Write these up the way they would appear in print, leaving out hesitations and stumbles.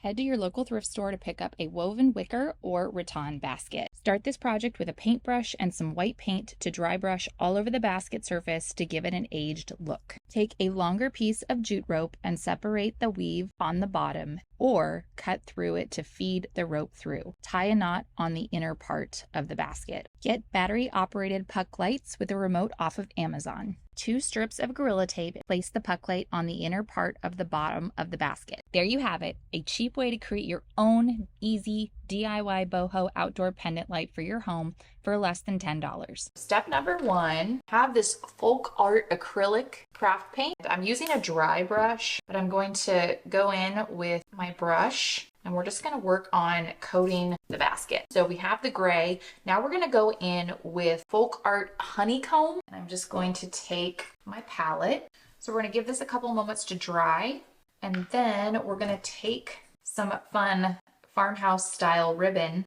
Head to your local thrift store to pick up a woven wicker or rattan basket. Start this project with a paintbrush and some white paint to dry brush all over the basket surface to give it an aged look. Take a longer piece of jute rope and separate the weave on the bottom or cut through it to feed the rope through. Tie a knot on the inner part of the basket. Get battery-operated puck lights with a remote off of Amazon. 2 strips of Gorilla Tape. Place the puck light on the inner part of the bottom of the basket. There you have it, a cheap way to create your own easy DIY boho outdoor pendant light for your home for less than $10. Step number 1, have this folk art acrylic craft paint. I'm using a dry brush, but I'm going to go in with my brush and we're just going to work on coating the basket. So we have the gray. Now we're going to go in with folk art honeycomb. And I'm just going to take my palette. So we're going to give this a couple moments to dry. And then we're going to take some fun farmhouse style ribbon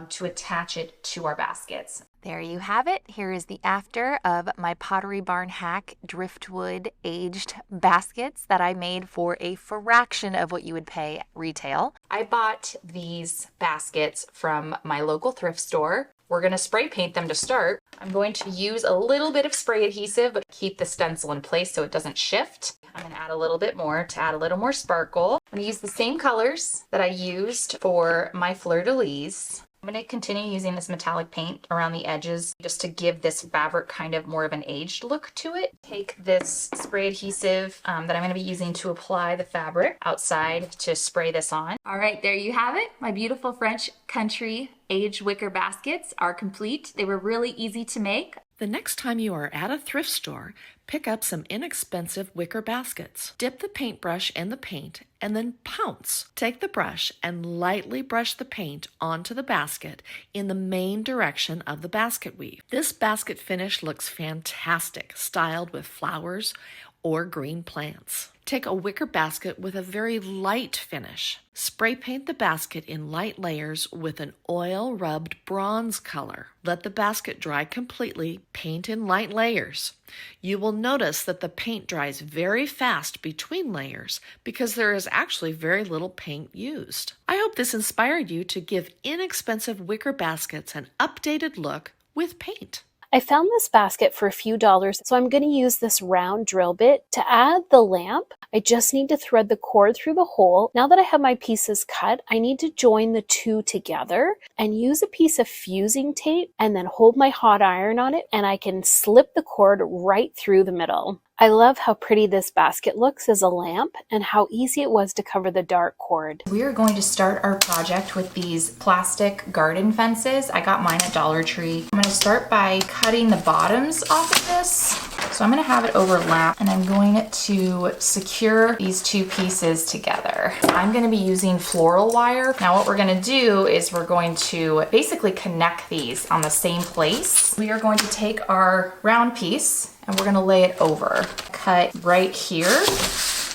to attach it to our baskets. There you have it. Here is the after of my Pottery Barn hack driftwood aged baskets that I made for a fraction of what you would pay retail. I bought these baskets from my local thrift store. We're going to spray paint them to start. I'm going to use a little bit of spray adhesive, but keep the stencil in place so it doesn't shift. I'm going to add a little bit more to add a little more sparkle. I'm going to use the same colors that I used for my fleur-de-lis. I'm going to continue using this metallic paint around the edges just to give this fabric kind of more of an aged look to it. Take this spray adhesive that I'm going to be using to apply the fabric outside to spray this on. All right, there you have it. My beautiful French country aged wicker baskets are complete. They were really easy to make. The next time you are at a thrift store, pick up some inexpensive wicker baskets. Dip the paintbrush in the paint and then pounce. Take the brush and lightly brush the paint onto the basket in the main direction of the basket weave. This basket finish looks fantastic, styled with flowers or green plants. Take a wicker basket with a very light finish. Spray paint the basket in light layers with an oil-rubbed bronze color. Let the basket dry completely. Paint in light layers. You will notice that the paint dries very fast between layers because there is actually very little paint used. I hope this inspired you to give inexpensive wicker baskets an updated look with paint. I found this basket for a few dollars, so I'm going to use this round drill bit. To add the lamp, I just need to thread the cord through the hole. Now that I have my pieces cut, I need to join the two together and use a piece of fusing tape and then hold my hot iron on it, and I can slip the cord right through the middle. I love how pretty this basket looks as a lamp and how easy it was to cover the dark cord. We are going to start our project with these plastic garden fences. I got mine at Dollar Tree. I'm going to start by cutting the bottoms off of this. So I'm going to have it overlap and I'm going to secure these two pieces together. I'm going to be using floral wire. Now what we're going to do is we're going to basically connect these on the same place. We are going to take our round piece and we're going to lay it over. Cut right here.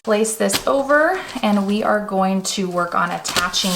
Place this over and we are going to work on attaching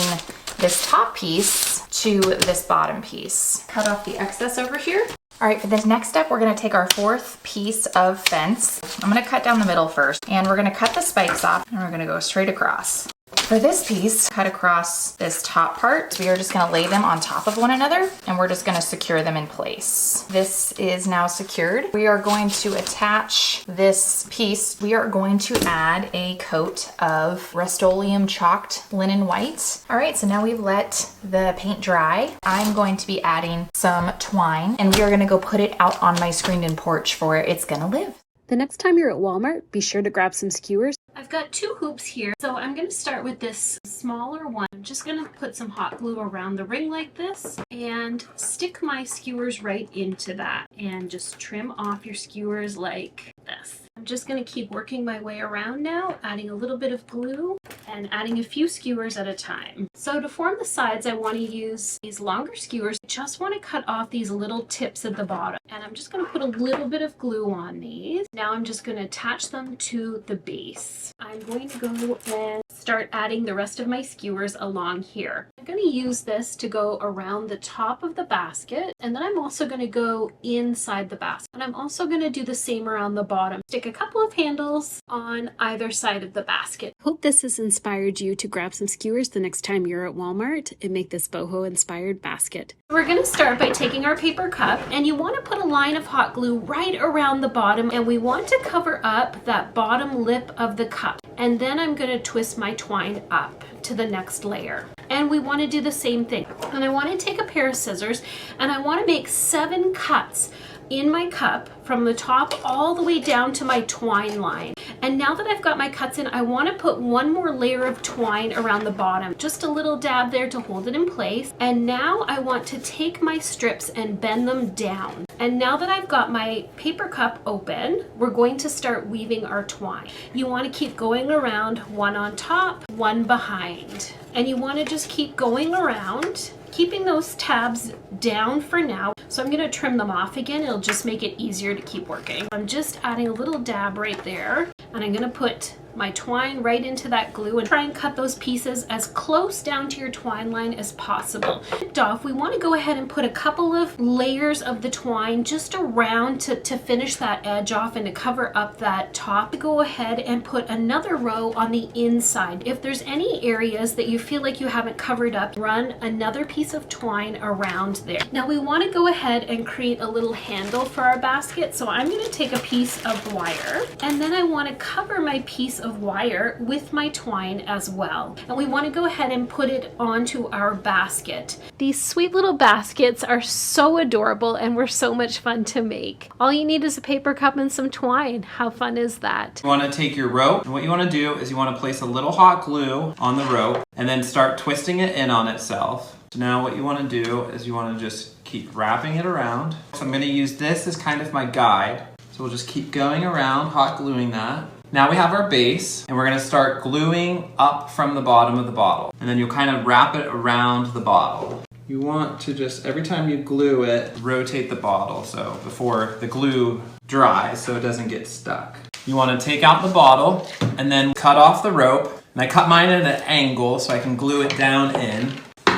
this top piece to this bottom piece. Cut off the excess over here. All right, for this next step, we're gonna take our fourth piece of fence. I'm gonna cut down the middle first, and we're gonna cut the spikes off, and we're gonna go straight across. For this piece, cut across this top part. We are just gonna lay them on top of one another, and we're just gonna secure them in place. This is now secured. We are going to attach this piece. We are going to add a coat of Rust-Oleum chalked linen white. All right, so now we've let the paint dry. I'm going to be adding some twine, and we are gonna go put it out on my screened-in porch where it's gonna live. The next time you're at Walmart, be sure to grab some skewers. I've got 2 hoops here, so I'm going to start with this smaller one. I'm just going to put some hot glue around the ring like this and stick my skewers right into that and just trim off your skewers like this. I'm just going to keep working my way around now, adding a little bit of glue and adding a few skewers at a time. So to form the sides, I want to use these longer skewers. I just want to cut off these little tips at the bottom. And I'm just going to put a little bit of glue on these. Now I'm just going to attach them to the base. I'm going to go and start adding the rest of my skewers along here. I'm going to use this to go around the top of the basket, and then I'm also going to go inside the basket. And I'm also going to do the same around the bottom. Stick a couple of handles on either side of the basket. Hope this has inspired you to grab some skewers the next time you're at Walmart and make this boho inspired basket. We're going to start by taking our paper cup, and you want to put a line of hot glue right around the bottom, and we want to cover up that bottom lip of the cup. And then I'm going to twist my twine up to the next layer. And we want to do the same thing. And I want to take a pair of scissors, and I want to make 7 cuts in my cup from the top all the way down to my twine line. And now that I've got my cuts in, I want to put one more layer of twine around the bottom, just a little dab there to hold it in place. And now I want to take my strips and bend them down. And now that I've got my paper cup open, we're going to start weaving our twine. You want to keep going around, one on top, one behind. And you want to just keep going around, keeping those tabs down for now. So I'm going to trim them off again. It'll just make it easier to keep working. I'm just adding a little dab right there, and I'm going to put my twine right into that glue and try and cut those pieces as close down to your twine line as possible. Off, we want to go ahead and put a couple of layers of the twine just around to finish that edge off and to cover up that top. Go ahead and put another row on the inside. If there's any areas that you feel like you haven't covered up, run another piece of twine around there. Now we want to go ahead and create a little handle for our basket. So I'm going to take a piece of wire, and then I want to cover my piece of wire with my twine as well. And we want to go ahead and put it onto our basket. These sweet little baskets are so adorable and were so much fun to make. All you need is a paper cup and some twine. How fun is that? You want to take your rope, and what you want to do is you want to place a little hot glue on the rope and then start twisting it in on itself. So now what you want to do is you want to just keep wrapping it around. So I'm going to use this as kind of my guide. So we'll just keep going around, hot gluing that. Now we have our base, and we're going to start gluing up from the bottom of the bottle. And then you'll kind of wrap it around the bottle. You want to just, every time you glue it, rotate the bottle so before the glue dries so it doesn't get stuck. You want to take out the bottle and then cut off the rope. And I cut mine at an angle so I can glue it down in.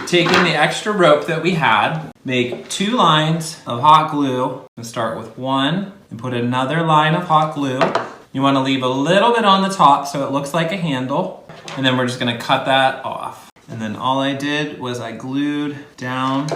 Taking the extra rope that we had, make 2 lines of hot glue. And start with 1 and put another line of hot glue. You want to leave a little bit on the top so it looks like a handle. And then we're just going to cut that off. And then all I did was I glued down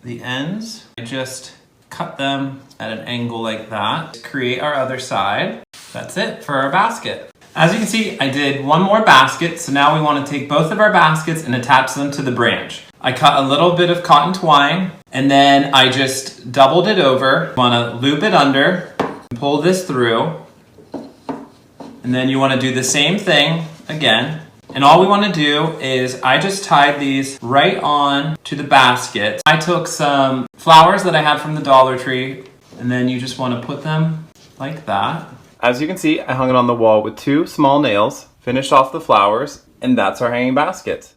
the ends. I just cut them at an angle like that to create our other side. That's it for our basket. As you can see, I did one more basket. So now we want to take both of our baskets and attach them to the branch. I cut a little bit of cotton twine, and then I just doubled it over. You want to loop it under, pull this through. And then you want to do the same thing again. And all we want to do is I just tied these right on to the basket. I took some flowers that I had from the Dollar Tree, and then you just want to put them like that. As you can see, I hung it on the wall with 2 small nails, finished off the flowers, and that's our hanging basket.